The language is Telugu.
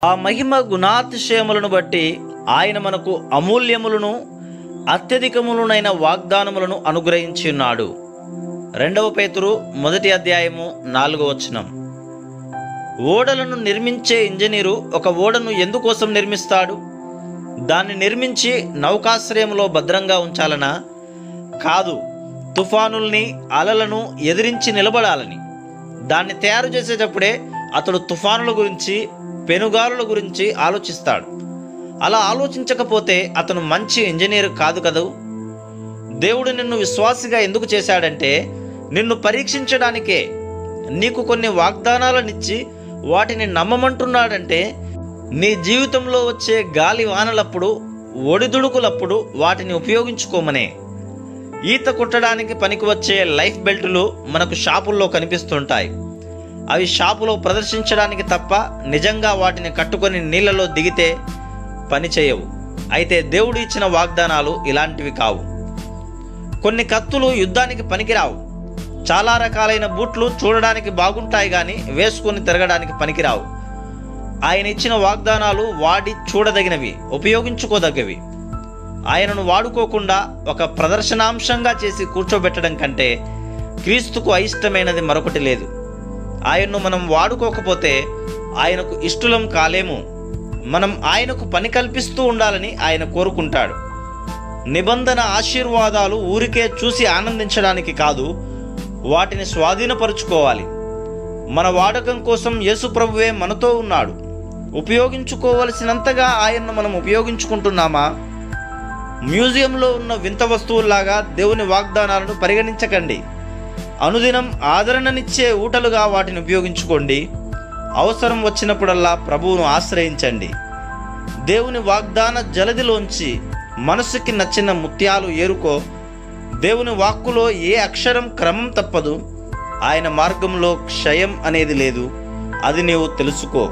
ఆ మహిమ గుణాతిశయములను బట్టి ఆయన మనకు అమూల్యములను అత్యధికములనైన వాగ్దానములను అనుగ్రహించి ఉన్నాడు. 2 పేతురు 1:4 ఓడలను నిర్మించే ఇంజనీరు ఒక ఓడను ఎందుకోసం నిర్మిస్తాడు? దాన్ని నిర్మించి నౌకాశ్రయంలో భద్రంగా ఉంచాలనా? కాదు, తుఫానుల్ని అలలను ఎదిరించి నిలబడాలని. దాన్ని తయారు చేసేటప్పుడే అతడు తుఫానుల గురించి, పెనుగాలుల గురించి ఆలోచిస్తాడు. అలా ఆలోచించకపోతే అతను మంచి ఇంజనీర్ కాదు కదూ. దేవుడు నిన్ను విశ్వాసిగా ఎందుకు చేశాడంటే నిన్ను పరీక్షించడానికే. నీకు కొన్ని వాగ్దానాలనిచ్చి వాటిని నమ్మమంటున్నాడంటే నీ జీవితంలో వచ్చే గాలి వానలప్పుడు, ఒడిదుడుకులప్పుడు వాటిని ఉపయోగించుకోమనే. ఈత కొట్టడానికి పనికి వచ్చే లైఫ్ బెల్టులు మనకు షాపుల్లో కనిపిస్తుంటాయి. అవి షాపులో ప్రదర్శించడానికి తప్ప నిజంగా వాటిని కట్టుకొని నీళ్ళలో దిగితే పని చేయవు. అయితే దేవుడు ఇచ్చిన వాగ్దానాలు ఇలాంటివి కావు. కొన్ని కత్తులు యుద్ధానికి పనికిరావు. చాలా రకాలైన బూట్లు చూడడానికి బాగుంటాయి కానీ వేసుకొని తిరగడానికి పనికిరావు. ఆయన ఇచ్చిన వాగ్దానాలు వాడి చూడదగినవి, ఉపయోగించుకోదగ్గవి. ఆయనను వాడుకోకుండా ఒక ప్రదర్శనాంశంగా చేసి కూర్చోబెట్టడం కంటే క్రీస్తుకు అయిష్టమైనది మరొకటి లేదు. ఆయన్ను మనం వాడుకోకపోతే ఆయనకు ఇష్టలం కాలేము. మనం ఆయనకు పని కల్పిస్తూ ఉండాలని ఆయన కోరుకుంటాడు. నిబంధన ఆశీర్వాదాలు ఊరికే చూసి ఆనందించడానికి కాదు, వాటిని స్వాధీనపరుచుకోవాలి. మన వాడకం కోసం యేసు ప్రభువే మనతో ఉన్నాడు. ఉపయోగించుకోవలసినంతగా ఆయన్ను మనం ఉపయోగించుకుంటున్నామా? మ్యూజియంలో ఉన్న వింత వస్తువుల్లాగా దేవుని వాగ్దానాలను పరిగణించకండి. అనుదినం ఆదరణనిచ్చే ఊటలుగా వాటిని ఉపయోగించుకోండి. అవసరం వచ్చినప్పుడల్లా ప్రభువును ఆశ్రయించండి. దేవుని వాగ్దాన జలదిలోంచి మనసుకి నచ్చిన ముత్యాలు ఏరుకో. దేవుని వాక్కులో ఏ అక్షరం క్రమం తప్పదు. ఆయన మార్గంలో క్షయం అనేది లేదు. అది నీవు తెలుసుకో.